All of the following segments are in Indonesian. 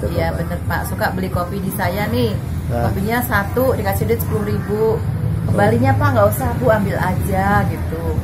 Iya bener Pak, suka beli kopi di saya nih. Kopinya satu dikasih duit 10.000. Kembalinya Pak nggak usah Bu, ambil aja gitu.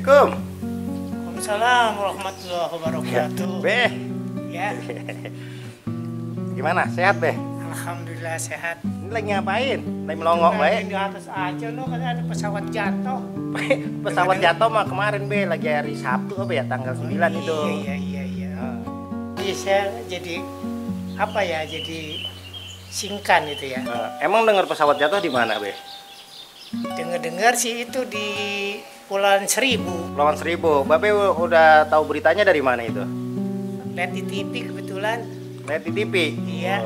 Assalamualaikum. Waalaikumsalam warahmatullahi wabarakatuh. Beh. Ya. Gimana? Sehat, Beh? Alhamdulillah sehat. Ini lagi ngapain? Lagi melongok, Beh? Di atas aja no, kan ada pesawat jatuh. Pesawat jatuh mah kemarin, Beh, lagi hari Sabtu apa ya, tanggal 9 itu. Iya. Jadi saya jadi apa ya? Jadi singkan itu ya. Emang dengar pesawat jatuh di mana, Beh? Dengar sih itu di Kepulauan Seribu. Kepulauan Seribu. Babe udah tahu beritanya dari mana itu? Lihat di TV kebetulan. Lihat di TV. Iya.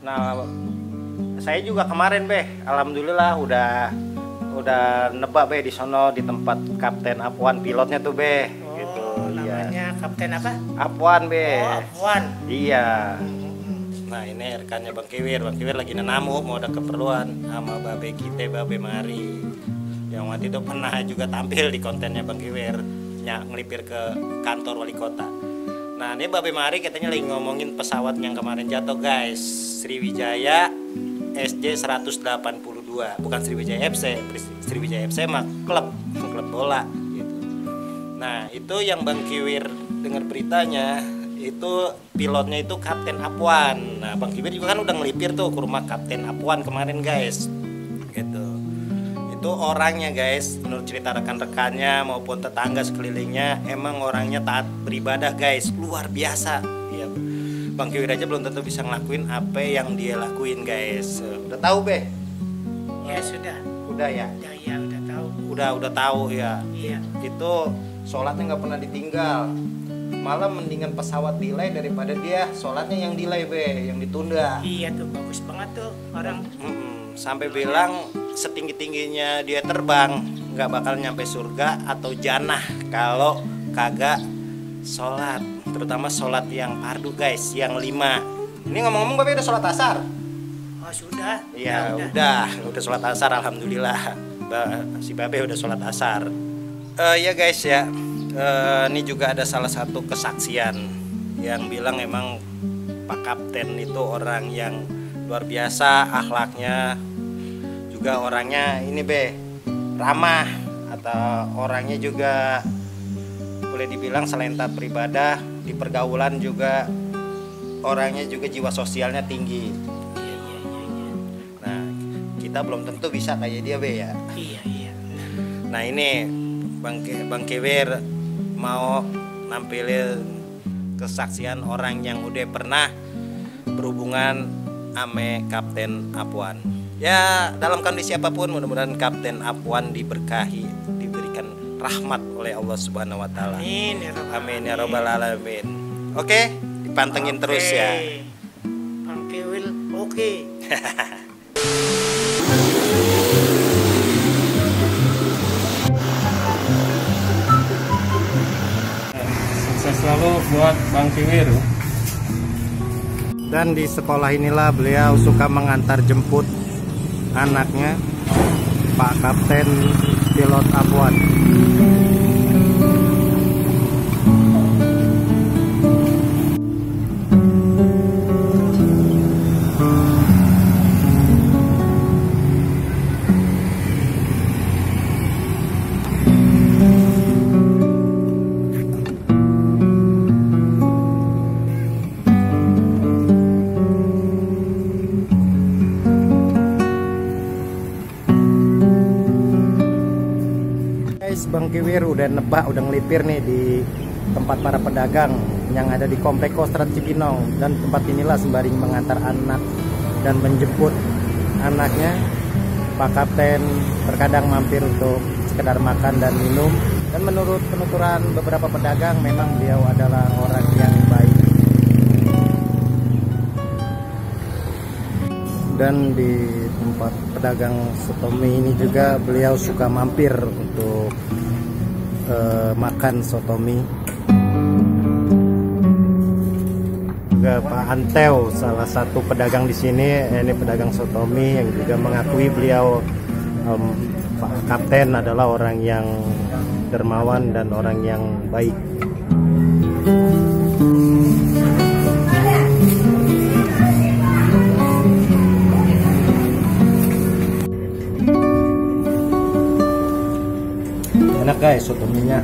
Nah, saya juga kemarin, Beh. Alhamdulillah udah nebak, Beh, di sono di tempat Kapten Apwan pilotnya tuh, Beh. Oh, gitu. namanya Iya. Kapten apa? Apwan, Beh. Oh, Apwan. Iya. Nah, ini rekannya Bang Kiwir. Bang Kiwir lagi nenamu, mau ada keperluan sama Babe kita, Babe Mari. Yang waktu itu pernah juga tampil di kontennya Bang Kiwir, ngelipir ke kantor wali kota. Nah, ini Babe Mari katanya lagi ngomongin pesawat yang kemarin jatuh, guys. Sriwijaya SJ 182, bukan Sriwijaya FC. Sriwijaya FC mah klub bola gitu. Nah, itu yang Bang Kiwir dengar beritanya, itu pilotnya itu Kapten Apwan. Nah, Bang Kiwir juga kan udah ngelipir tuh ke rumah Kapten Apwan kemarin, guys. Gitu. Itu orangnya, guys, menurut cerita rekan-rekannya maupun tetangga sekelilingnya, emang orangnya taat beribadah, guys, luar biasa ya. Bang Kiwir aja belum tentu bisa ngelakuin apa yang dia lakuin, guys. Udah tahu, Beh? Ya sudah. Udah ya? Ya udah tahu. Udah tahu ya. Iya. Itu sholatnya nggak pernah ditinggal, malah mendingan pesawat delay daripada dia sholatnya yang delay, Beh, yang ditunda. Iya tuh, bagus banget tuh orang. Sampai bilang setinggi-tingginya dia terbang nggak bakal nyampe surga atau jannah kalau kagak sholat, terutama sholat yang fardu, guys, yang 5. Ini ngomong-ngomong, Babe udah sholat asar? Oh sudah. Iya, udah sholat asar, alhamdulillah. Si Babe udah sholat asar. Ya guys ya, ini juga ada salah satu kesaksian yang bilang emang Pak Kapten itu orang yang luar biasa akhlaknya, juga orangnya ini, Be, ramah, atau orangnya juga boleh dibilang selain taat beribadah, di pergaulan juga orangnya juga jiwa sosialnya tinggi. Nah, kita belum tentu bisa kayak dia, Be, ya. Iya. Nah, ini Bang Kiwir mau nampilin kesaksian orang yang udah pernah berhubungan ame Kapten Apwan. Ya, dalam kondisi apapun mudah-mudahan Kapten Apwan diberkahi, diberikan rahmat oleh Allah Subhanahu wa taala. Amin ya rabbal alamin. Oke, dipantengin terus ya. Bang Kiwir, oke. Sukses selalu buat Bang Kiwir. Dan di sekolah inilah beliau suka mengantar jemput anaknya, Pak Kapten Pilot Apwan. guys, Bang Kiwir udah nebak, udah ngelipir nih di tempat para pedagang yang ada di Komplek Kostrad Cibinong. Dan tempat inilah sembari mengantar anak dan menjemput anaknya, Pak Kapten terkadang mampir untuk sekedar makan dan minum. Dan menurut penuturan beberapa pedagang, memang beliau adalah orang yang baik. Dan di tempat pedagang sotomi ini juga beliau suka mampir untuk makan sotomi. Juga Pak Anteo, salah satu pedagang di sini, ini pedagang sotomi yang juga mengakui beliau Pak Kapten adalah orang yang dermawan dan orang yang baik. Enak guys sotominya.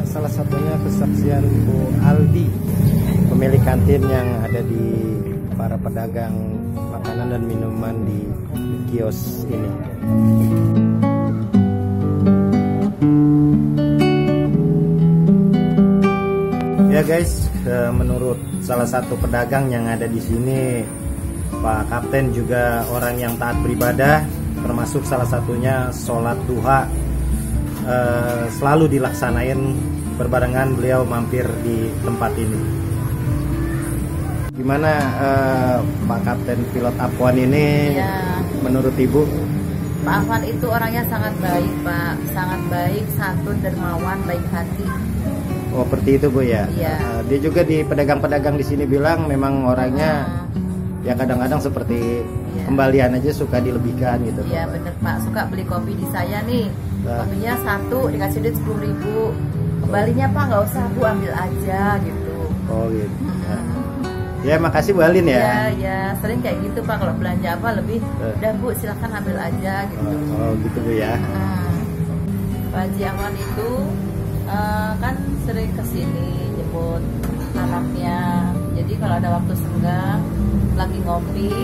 Salah satunya kesaksian Bu Aldi, pemilik kantin yang ada di para pedagang makanan dan minuman di kios ini. Ya guys, menurut salah satu pedagang yang ada di sini, Pak Kapten juga orang yang taat beribadah, termasuk salah satunya sholat duha selalu dilaksanain berbarengan beliau mampir di tempat ini. Gimana Pak Kapten pilot Afwan ini Ya, menurut Ibu? Pak Afwan itu orangnya sangat baik, Pak. Sangat baik, santun, dermawan, baik hati. Oh, seperti itu Bu ya. Iya. Dia juga di pedagang-pedagang di sini bilang memang orangnya ya kadang-kadang seperti Iya. kembalian aja suka dilebihkan gitu. Iya bener Pak, suka beli kopi di saya nih. Kopinya satu dikasih duit 10.000. Kembalinya Pak nggak usah Bu, ambil aja gitu. Oh gitu. Ya makasih Bu Alin ya. Iya, ya sering kayak gitu Pak, kalau belanja apa lebih udah Bu silahkan ambil aja gitu. Oh gitu Bu ya. Pak Haji Afwan itu kan sering kesini jemput anaknya. Jadi kalau ada waktu senggang lagi ngopi,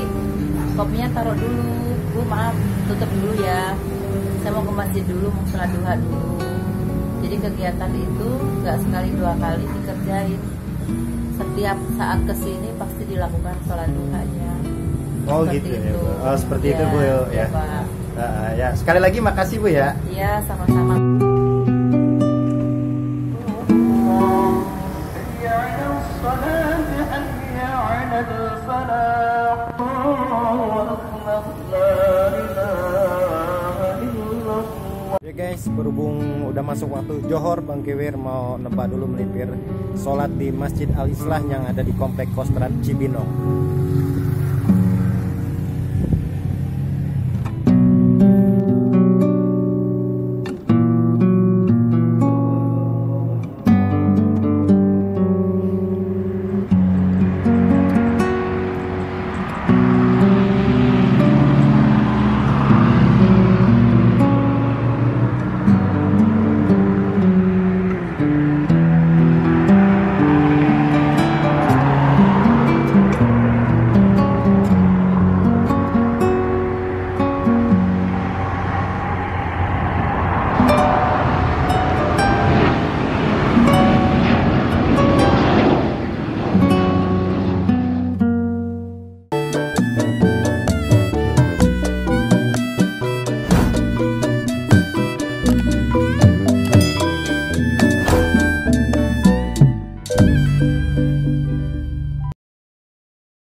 kopinya taruh dulu. Bu maaf tutup dulu ya, saya mau ke masjid dulu, mau sholat duha dulu. Jadi kegiatan itu nggak sekali dua kali dikerjain. Setiap saat kesini pasti dilakukan sholat duhanya. Oh Seperti gitu ya itu. Bu. Oh seperti itu Bu Ya, ya. Pak. Ya sekali lagi makasih Bu ya. Iya sama-sama. Ya guys, berhubung udah masuk waktu Johor, Bang Kiwir mau nebak dulu melipir sholat di Masjid Al Islah yang ada di Komplek Kostrad Cibinong.